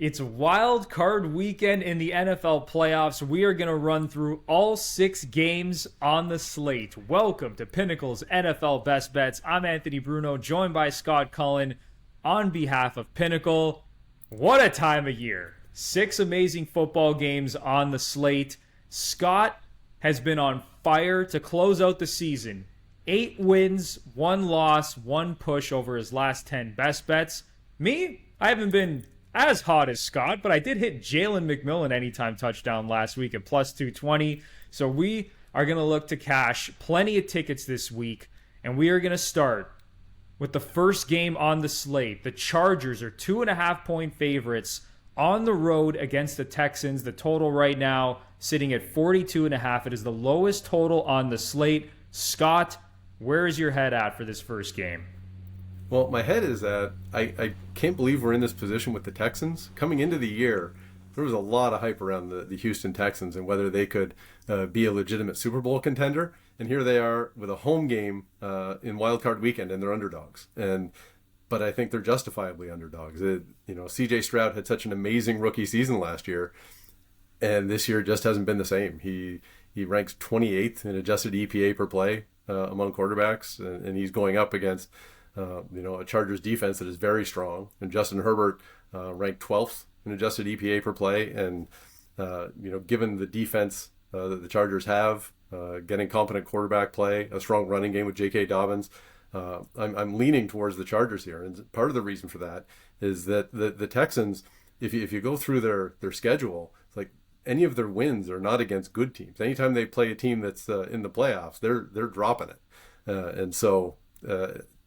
It's wild card weekend in the NFL playoffs. We are going to run through all 6 games on the slate. Welcome to Pinnacle's NFL Best Bets. I'm Anthony Bruno, joined by Scott Cullen on behalf of Pinnacle. What a time of year. 6 amazing football games on the slate. Scott has been on fire to close out the season. 8 wins, 1 loss, 1 push over his last 10 best bets. Me, I haven't been as hot as Scott, but I did hit Jalen McMillan anytime touchdown last week at plus 220. So we are going to look to cash plenty of tickets this week, and we are going to start with the first game on the slate. The Chargers are 2.5-point favorites on the road against the Texans. The total right now sitting at 42.5. It is the lowest total on the slate. Scott, where is your head at for this first game? Well, my head is that I can't believe we're in this position with the Texans. Coming into the year, there was a lot of hype around the Houston Texans and whether they could be a legitimate Super Bowl contender. And here they are with a home game in Wild Card Weekend, and they're underdogs. But I think they're justifiably underdogs. C.J. Stroud had such an amazing rookie season last year, and this year just hasn't been the same. He ranks 28th in adjusted EPA per play among quarterbacks, and he's going up against a Chargers defense that is very strong. And Justin Herbert ranked 12th in adjusted EPA per play. And, given the defense that the Chargers have, getting competent quarterback play, a strong running game with J.K. Dobbins, I'm leaning towards the Chargers here. And part of the reason for that is that the Texans, if you go through their schedule, it's like any of their wins are not against good teams. Anytime they play a team that's in the playoffs, they're dropping it. And so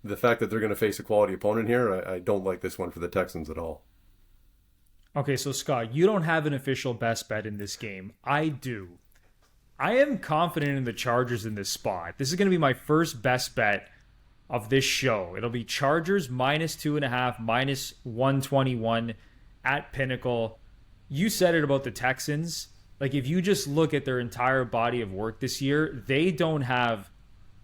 the fact that they're going to face a quality opponent here, I don't like this one for the Texans at all. Okay, so Scott, you don't have an official best bet in this game. I do. I am confident in the Chargers in this spot. This is going to be my first best bet of this show. It'll be Chargers minus 2.5, minus 121 at Pinnacle. You said it about the Texans. Like, if you just look at their entire body of work this year, they don't have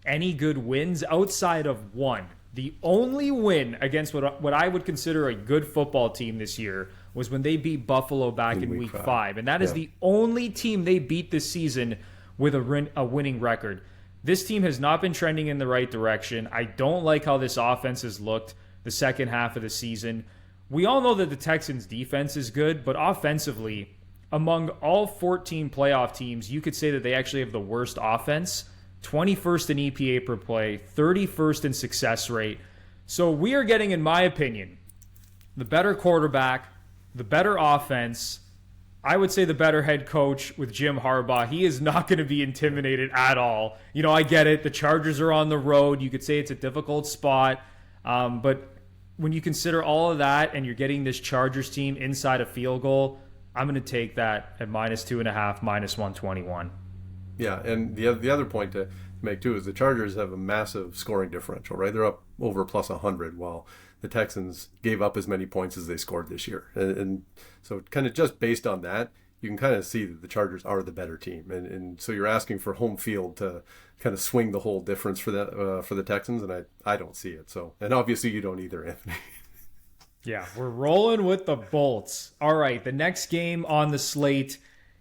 any good wins outside of one. The only win against what I would consider a good football team this year was when they beat Buffalo back in week 5. And that is the only team they beat this season with a winning record. This team has not been trending in the right direction. I don't like how this offense has looked the second half of the season. We all know that the Texans' defense is good, but offensively, among all 14 playoff teams, you could say that they actually have the worst offense. 21st in EPA per play, 31st in success rate. So we are getting, in my opinion, the better quarterback, the better offense. I would say the better head coach with Jim Harbaugh. He is not going to be intimidated at all. I get it. The Chargers are on the road. You could say it's a difficult spot. But when you consider all of that and you're getting this Chargers team inside a field goal, I'm going to take that at minus 2.5, minus 121. Yeah, and the other point to make too is the Chargers have a massive scoring differential, right? They're up over plus 100, while the Texans gave up as many points as they scored this year. And so kind of just based on that, you can kind of see that the Chargers are the better team. And so you're asking for home field to kind of swing the whole difference for the Texans, and I don't see it. So, and obviously you don't either, Anthony. Yeah, we're rolling with the Bolts. All right, the next game on the slate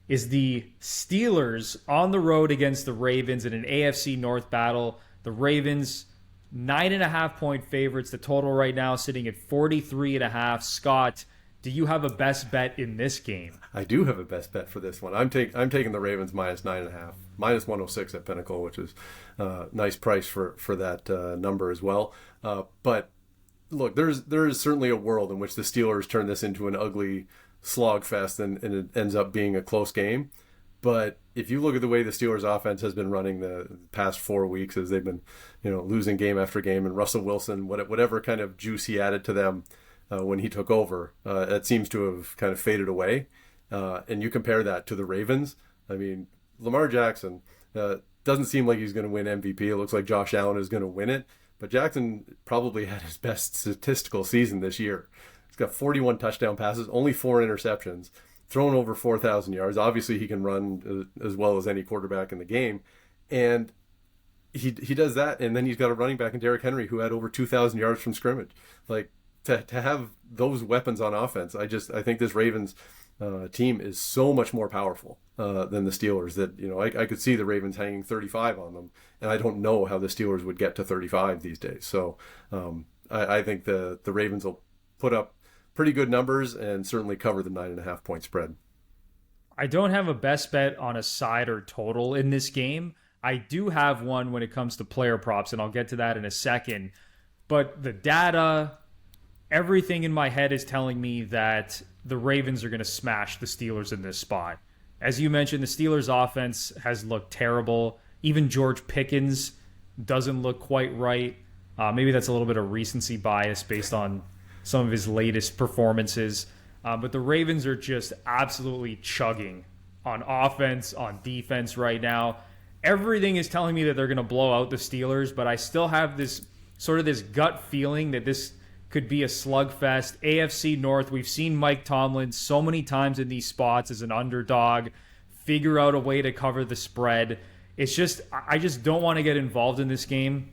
is the Steelers on the road against the Ravens in an AFC North battle. The Ravens, 9.5-point favorites. The total right now sitting at 43.5. Scott, do you have a best bet in this game? I do have a best bet for this one. I'm taking the Ravens minus 9.5, minus 106 at Pinnacle, which is a nice price for that number as well. But look, there is certainly a world in which the Steelers turn this into an ugly slogfest and it ends up being a close game. But if you look at the way the Steelers offense has been running the past 4 weeks, as they've been losing game after game, and Russell Wilson, whatever kind of juice he added to them when he took over, that seems to have kind of faded away. And you compare that to the Ravens. I mean, Lamar Jackson doesn't seem like he's going to win MVP. It looks like Josh Allen is going to win it. But Jackson probably had his best statistical season this year. He's got 41 touchdown passes, only 4 interceptions, thrown over 4,000 yards. Obviously, he can run as well as any quarterback in the game. And he does that, and then he's got a running back in Derrick Henry who had over 2,000 yards from scrimmage. Like, to have those weapons on offense, I think this Ravens team is so much more powerful than the Steelers that, I could see the Ravens hanging 35 on them, and I don't know how the Steelers would get to 35 these days. So I think the Ravens will put up pretty good numbers and certainly cover the 9.5 point spread. I don't have a best bet on a side or total in this game. I do have one when it comes to player props, and I'll get to that in a second. But the data, everything in my head is telling me that the Ravens are going to smash the Steelers in this spot. As you mentioned, the Steelers' offense has looked terrible. Even George Pickens doesn't look quite right. Maybe that's a little bit of recency bias based on some of his latest performances. But the Ravens are just absolutely chugging on offense, on defense right now. Everything is telling me that they're going to blow out the Steelers, but I still have this gut feeling that this could be a slugfest. AFC North, we've seen Mike Tomlin so many times in these spots as an underdog figure out a way to cover the spread. It's just, I just don't want to get involved in this game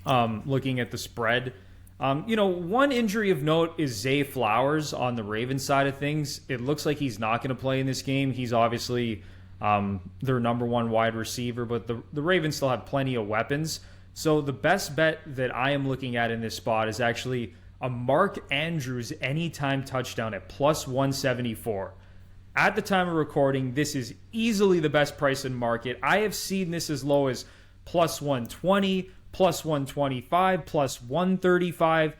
looking at the spread. One injury of note is Zay Flowers on the Ravens side of things. It looks like he's not going to play in this game. He's obviously their number one wide receiver, but the Ravens still have plenty of weapons. So the best bet that I am looking at in this spot is actually a Mark Andrews anytime touchdown at plus 174. At the time of recording, this is easily the best price in market. I have seen this as low as plus 120, plus 125, plus 135.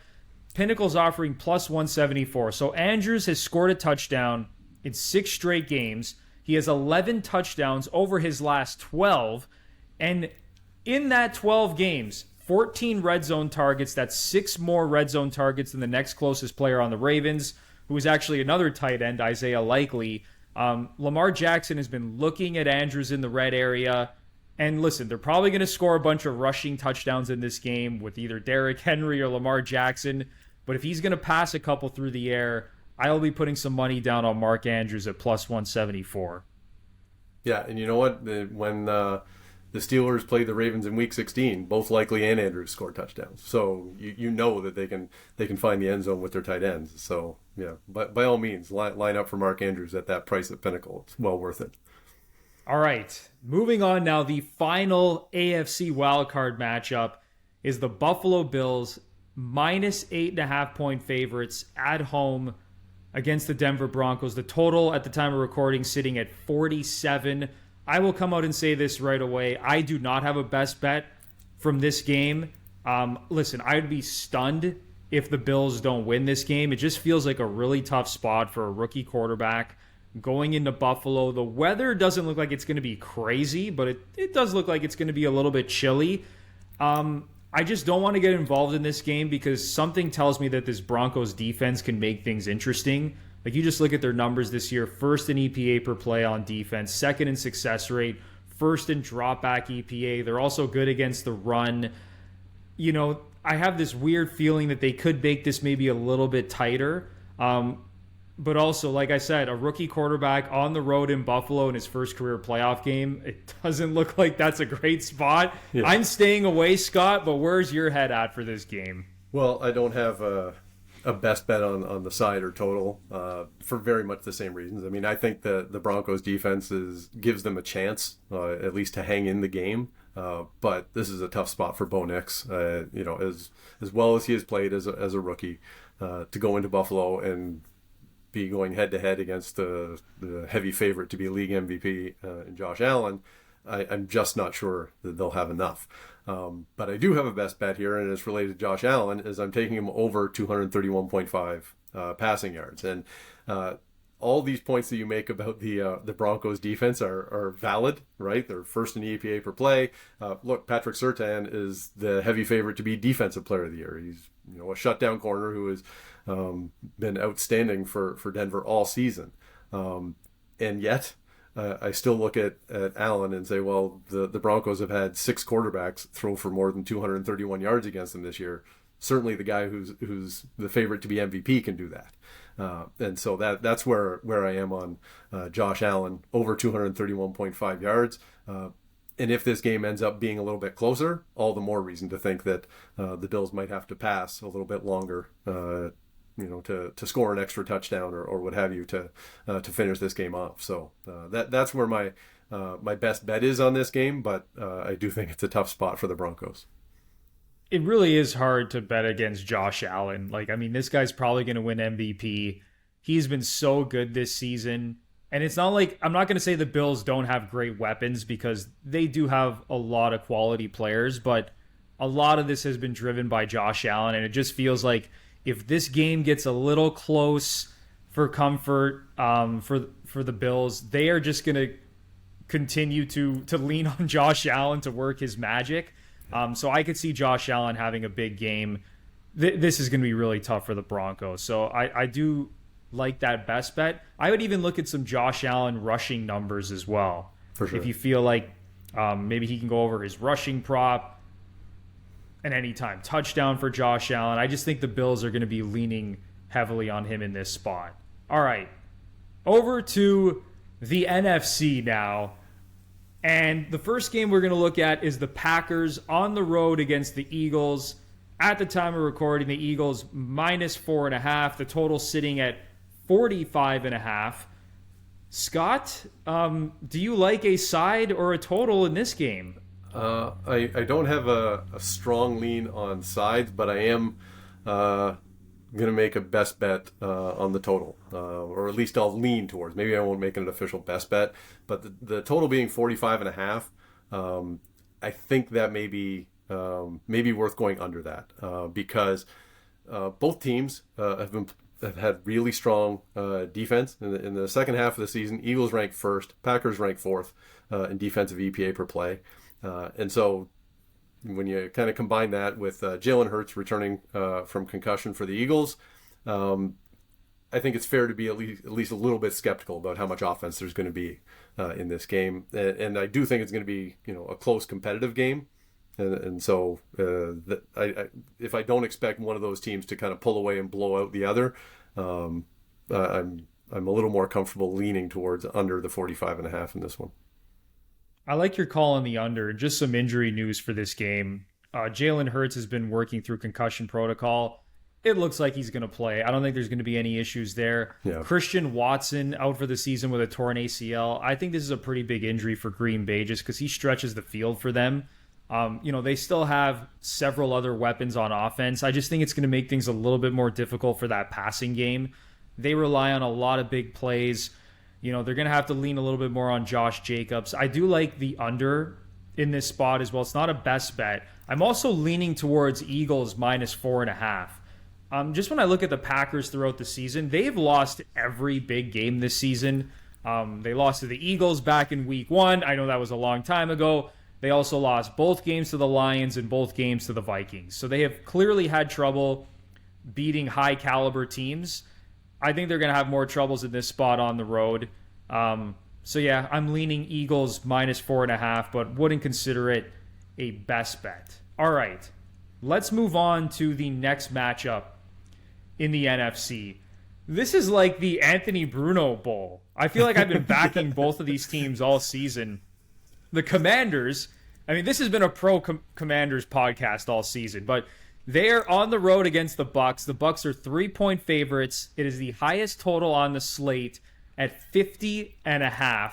Pinnacle's offering plus 174. So Andrews has scored a touchdown in 6 straight games. He has 11 touchdowns over his last 12. And in that 12 games, 14 red zone targets. That's 6 more red zone targets than the next closest player on the Ravens, who is actually another tight end, Isaiah Likely. Lamar Jackson has been looking at Andrews in the red area. And listen, they're probably going to score a bunch of rushing touchdowns in this game with either Derrick Henry or Lamar Jackson. But if he's going to pass a couple through the air, I'll be putting some money down on Mark Andrews at plus 174. Yeah, and you know what? When the Steelers played the Ravens in Week 16, both Likely and Andrews scored touchdowns. So you know that they can find the end zone with their tight ends. So yeah, but by all means, line up for Mark Andrews at that price at Pinnacle. It's well worth it. All right, moving on now. The final AFC wildcard matchup is the Buffalo Bills minus 8.5 point favorites at home against the Denver Broncos. The total at the time of recording sitting at 47. I will come out and say this right away. I do not have a best bet from this game. Listen, I'd be stunned if the Bills don't win this game. It just feels like a really tough spot for a rookie quarterback going into Buffalo. The weather doesn't look like it's going to be crazy, but it does look like it's going to be a little bit chilly. I just don't want to get involved in this game because something tells me that this Broncos defense can make things interesting. Like, you just look at their numbers this year: first in EPA per play on defense, second in success rate, first in dropback EPA. They're also good against the run. I have this weird feeling that they could make this maybe a little bit tighter. But also, like I said, a rookie quarterback on the road in Buffalo in his first career playoff game, it doesn't look like that's a great spot. Yeah. I'm staying away, Scott, but where's your head at for this game? Well, I don't have a best bet on the side or total for very much the same reasons. I mean, I think the Broncos defense gives them a chance, at least to hang in the game. But this is a tough spot for Bo Nix, as well as he has played as a rookie, to go into Buffalo and be going head-to-head against the heavy favorite to be league MVP in Josh Allen. I'm just not sure that they'll have enough. But I do have a best bet here, and it's related to Josh Allen, is I'm taking him over 231.5 passing yards. And all these points that you make about the Broncos defense are valid, right? They're first in EPA per play. Look, Patrick Surtain is the heavy favorite to be Defensive Player of the Year. He's a shutdown corner who has been outstanding for Denver all season. And yet, I still look at Allen and say, well, the Broncos have had 6 quarterbacks throw for more than 231 yards against them this year. Certainly the guy who's the favorite to be MVP can do that. And so that's where I am on Josh Allen, over 231.5 yards. And if this game ends up being a little bit closer, all the more reason to think that the Bills might have to pass a little bit longer, to score an extra touchdown or what have you to finish this game off. So that's where my best bet is on this game, but I do think it's a tough spot for the Broncos. It really is hard to bet against Josh Allen. This guy's probably going to win MVP. He's been so good this season. And it's not like, I'm not going to say the Bills don't have great weapons, because they do have a lot of quality players, but a lot of this has been driven by Josh Allen. And it just feels like if this game gets a little close for comfort for the Bills, they are just going to continue to lean on Josh Allen to work his magic. So I could see Josh Allen having a big game. This is going to be really tough for the Broncos. So I do like that best bet. I would even look at some Josh Allen rushing numbers as well. For sure. If you feel like maybe he can go over his rushing prop, an anytime touchdown for Josh Allen. I just think the Bills are going to be leaning heavily on him in this spot. All right, over to the NFC now. And the first game we're going to look at is the Packers on the road against the Eagles. At the time of recording, the Eagles -4.5. The total sitting at 45.5. Scott, do you like a side or a total in this game? I don't have a strong lean on sides, but I am going to make a best bet on the total, or at least I'll lean towards. Maybe I won't make an official best bet, but the total being 45.5, I think that may be worth going under that, because both teams have had really strong defense in the second half of the season. Eagles ranked first, Packers ranked fourth in defensive EPA per play. And so when you kind of combine that with Jalen Hurts returning from concussion for the Eagles, I think it's fair to be at least a little bit skeptical about how much offense there's going to be in this game. And I do think it's going to be, a close competitive game. And so if I don't expect one of those teams to kind of pull away and blow out the other, I'm a little more comfortable leaning towards under the 45.5 in this one. I like your call on the under. Just some injury news for this game. Jalen Hurts has been working through concussion protocol. It looks like he's going to play. I don't think there's going to be any issues there. Yeah. Christian Watson out for the season with a torn ACL. I think this is a pretty big injury for Green Bay just because he stretches the field for them. They still have several other weapons on offense. I just think it's going to make things a little bit more difficult for that passing game. They rely on a lot of big plays. They're going to have to lean a little bit more on Josh Jacobs. I do like the under in this spot as well. It's not a best bet. I'm also leaning towards Eagles -4.5. Just when I look at the Packers throughout the season, they've lost every big game this season. They lost to the Eagles back in week 1. I know that was a long time ago. They also lost both games to the Lions and both games to the Vikings. So they have clearly had trouble beating high caliber teams. I think they're going to have more troubles in this spot on the road. So yeah, I'm leaning Eagles -4.5, but wouldn't consider it a best bet. All right, let's move on to the next matchup in the NFC. This is like the Anthony Bruno Bowl. I feel like I've been backing both of these teams all season. The Commanders, this has been a pro-Commanders podcast all season, but they are on the road against the Bucs. The Bucs are 3-point favorites. It is the highest total on the slate at 50.5.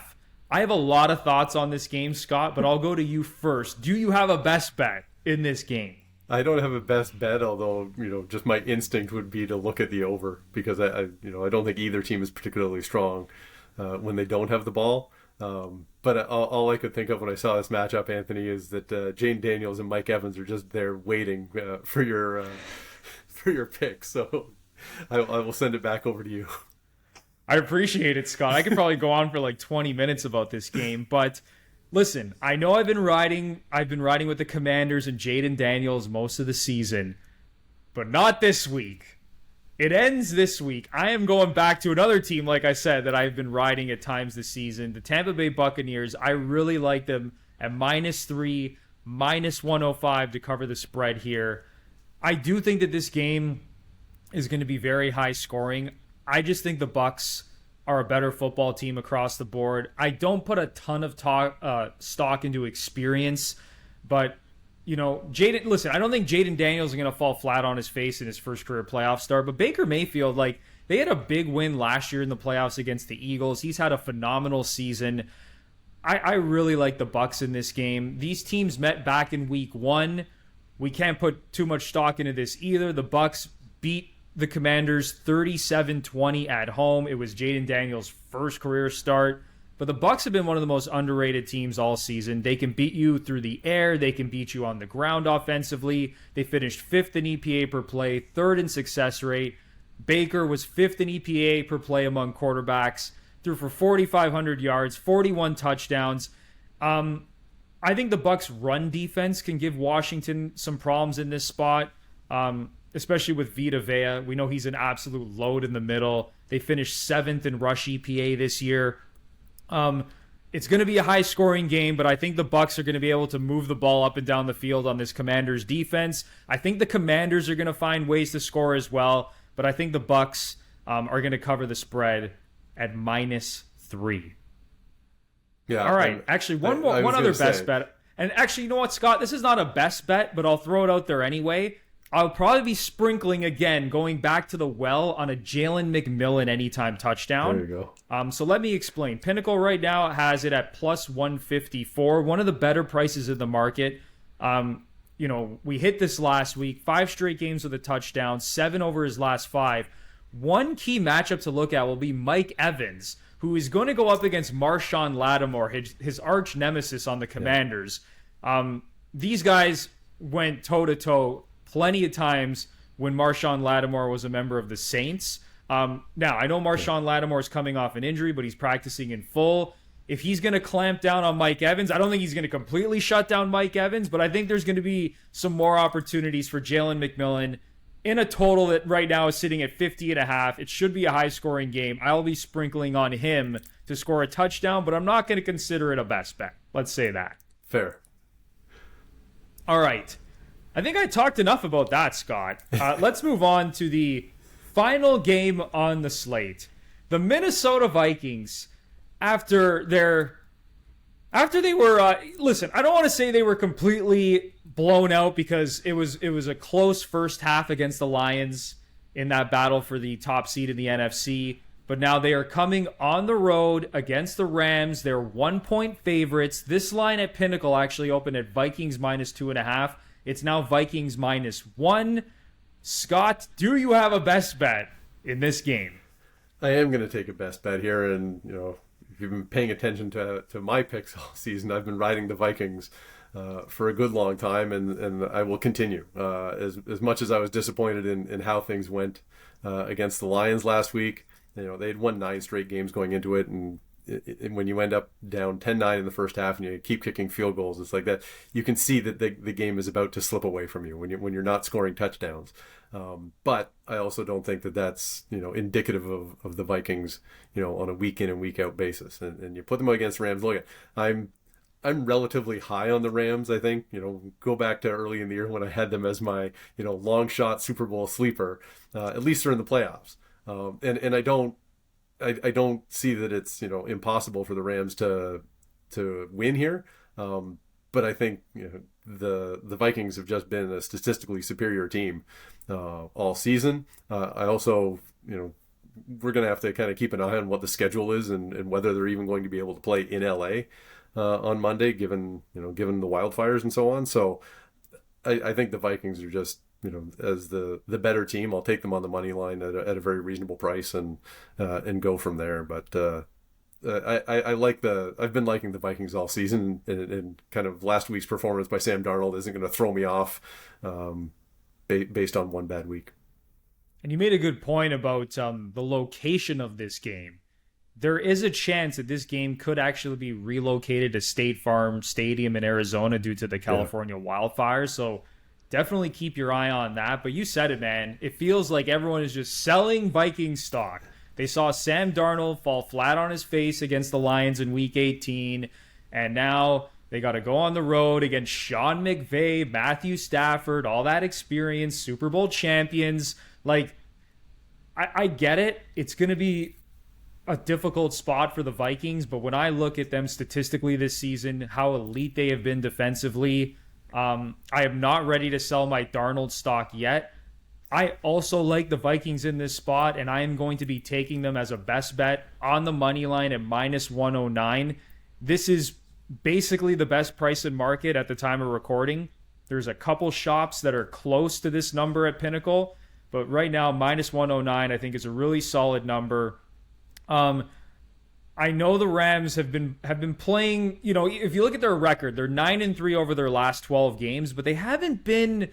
I have a lot of thoughts on this game, Scott, but I'll go to you first. Do you have a best bet in this game? I don't have a best bet, although, just my instinct would be to look at the over, because I don't think either team is particularly strong when they don't have the ball. But all I could think of when I saw this matchup, Anthony, is that Jane Daniels and Mike Evans are just there waiting for your pick. So I will send it back over to you. I appreciate it, Scott. I could probably go on for like 20 minutes about this game, but listen, I know I've been riding with the Commanders and Jaden Daniels most of the season, but not this week. It ends this week. I am going back to another team, like I said, that I've been riding at times this season. The Tampa Bay Buccaneers. I really like them at -3, -105 to cover the spread here. I do think that this game is going to be very high scoring. I just think the Bucs are a better football team across the board. I don't put a ton of stock into experience, but listen, I don't think Jaden Daniels is going to fall flat on his face in his first career playoff start, but Baker Mayfield, like, they had a big win last year in the playoffs against the Eagles. He's had a phenomenal season. I really like the Bucs in this game. These teams met back in week 1. We can't put too much stock into this either. The Bucs beat the Commanders 37-20 at home. It was Jaden Daniels' first career start. But the Bucs have been one of the most underrated teams all season. They can beat you through the air. They can beat you on the ground offensively. They finished 5th in EPA per play, 3rd in success rate. Baker was 5th in EPA per play among quarterbacks, threw for 4,500 yards, 41 touchdowns. I think the Bucs' run defense can give Washington some problems in this spot, especially with Vita Vea. We know he's an absolute load in the middle. They finished 7th in rush EPA this year. It's going to be a high-scoring game, but I think the Bucs are going to be able to move the ball up and down the field on this Commanders defense. I think the Commanders are going to find ways to score as well, but I think the Bucs are going to cover the spread at -3. Yeah. All right. Actually, one other best bet. And actually, you know what, Scott? This is not a best bet, but I'll throw it out there anyway. I'll probably be sprinkling again, going back to the well on a Jalen McMillan anytime touchdown. There you go. So let me explain. Pinnacle right now has it at +154, one of the better prices in the market. We hit this last week, 5 straight games with a touchdown, 7 over his last 5. One key matchup to look at will be Mike Evans, who is going to go up against Marshawn Lattimore, his arch nemesis on the Commanders. Yeah. These guys went toe-to-toe plenty of times when Marshawn Lattimore was a member of the Saints. Now, I know Marshawn Lattimore is coming off an injury, but he's practicing in full. If he's going to clamp down on Mike Evans, I don't think he's going to completely shut down Mike Evans, but I think there's going to be some more opportunities for Jalen McMillan in a total that right now is sitting at 50.5. It should be a high-scoring game. I'll be sprinkling on him to score a touchdown, but I'm not going to consider it a best bet. Let's say that. Fair. All right. I think I talked enough about that, Scott. Let's move on to the final game on the slate. The Minnesota Vikings, after they were listen, I don't want to say they were completely blown out, because it was a close first half against the Lions in that battle for the top seed in the NFC. But now they are coming on the road against the Rams. They're 1-point favorites. This line at Pinnacle actually opened at Vikings -2.5. It's now Vikings -1. Scott, do you have a best bet in this game? I am going to take a best bet here, and if you've been paying attention to my picks all season, I've been riding the Vikings for a good long time, and I will continue. As much as I was disappointed in how things went against the Lions last week, they had won 9 straight games going into it, and when you end up down 10-9 in the first half and you keep kicking field goals, it's like that. You can see that the game is about to slip away from you when you're not scoring touchdowns. But I also don't think that that's indicative of the Vikings on a week in and week out basis. And you put them against Rams. Look, I'm relatively high on the Rams. I think go back to early in the year when I had them as my long shot Super Bowl sleeper. At least they're in the playoffs. And I don't see that it's impossible for the Rams to win here, but I think the Vikings have just been a statistically superior team all season. I also we're going to have to kind of keep an eye on what the schedule is and whether they're even going to be able to play in LA on Monday, given the wildfires and so on. So I think the Vikings are just as the better team. I'll take them on the money line at a very reasonable price and go from there. But I've been liking the Vikings all season, and kind of last week's performance by Sam Darnold isn't going to throw me off based on one bad week. And you made a good point about the location of this game. There is a chance that this game could actually be relocated to State Farm Stadium in Arizona due to the California wildfires. So definitely keep your eye on that. But you said it, man. It feels like everyone is just selling Viking stock. They saw Sam Darnold fall flat on his face against the Lions in Week 18, and now they got to go on the road against Sean McVay, Matthew Stafford, all that experience, Super Bowl champions. Like, I get it. It's going to be a difficult spot for the Vikings, but when I look at them statistically this season, how elite they have been defensively, I am not ready to sell my Darnold stock yet. I also like the Vikings in this spot, and I am going to be taking them as a best bet on the money line at minus 109. This is basically the best price in market at the time of recording. There's a couple shops that are close to this number at Pinnacle, but right now, minus 109, I think is a really solid number. I know the Rams have been playing, if you look at their record, they're 9-3 over their last 12 games, but they haven't been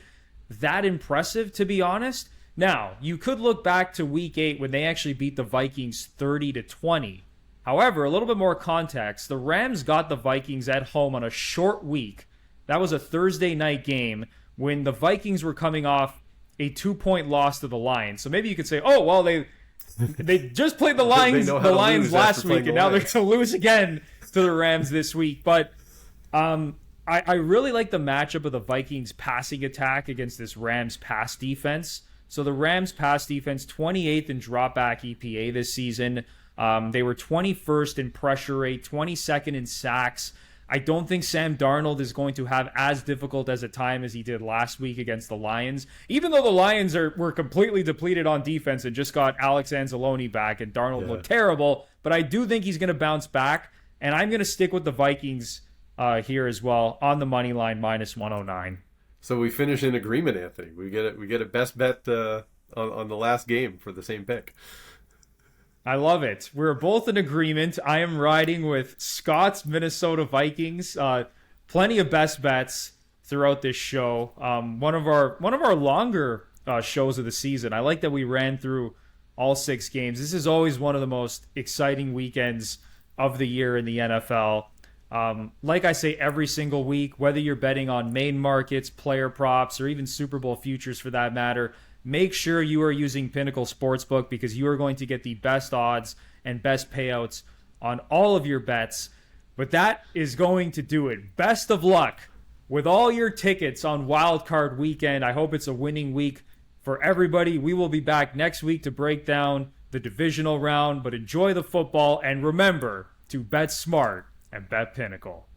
that impressive, to be honest. Now, you could look back to week 8 when they actually beat the Vikings 30-20. However, a little bit more context, the Rams got the Vikings at home on a short week. That was a Thursday night game when the Vikings were coming off a 2-point loss to the Lions. So maybe you could say, oh, well, they just played the Lions last week, and now they're going to lose again to the Rams this week. But I really like the matchup of the Vikings passing attack against this Rams pass defense. So the Rams pass defense, 28th in dropback EPA this season. They were 21st in pressure rate, 22nd in sacks. I don't think Sam Darnold is going to have as difficult as a time as he did last week against the Lions. Even though the Lions were completely depleted on defense and just got Alex Anzalone back and Darnold looked terrible. But I do think he's going to bounce back. And I'm going to stick with the Vikings here as well on the money line, minus 109. So we finish in agreement, Anthony. We get a best bet on the last game for the same pick. I love it. We're both in agreement. I am riding with Scott's Minnesota Vikings. Plenty of best bets throughout this show. One of our longer shows of the season. I like that we ran through all 6 games. This is always one of the most exciting weekends of the year in the NFL. Like I say every single week, whether you're betting on main markets, player props, or even Super Bowl futures for that matter, make sure you are using Pinnacle Sportsbook because you are going to get the best odds and best payouts on all of your bets. But that is going to do it. Best of luck with all your tickets on Wild Card Weekend. I hope it's a winning week for everybody. We will be back next week to break down the divisional round, but enjoy the football and remember to bet smart and bet Pinnacle.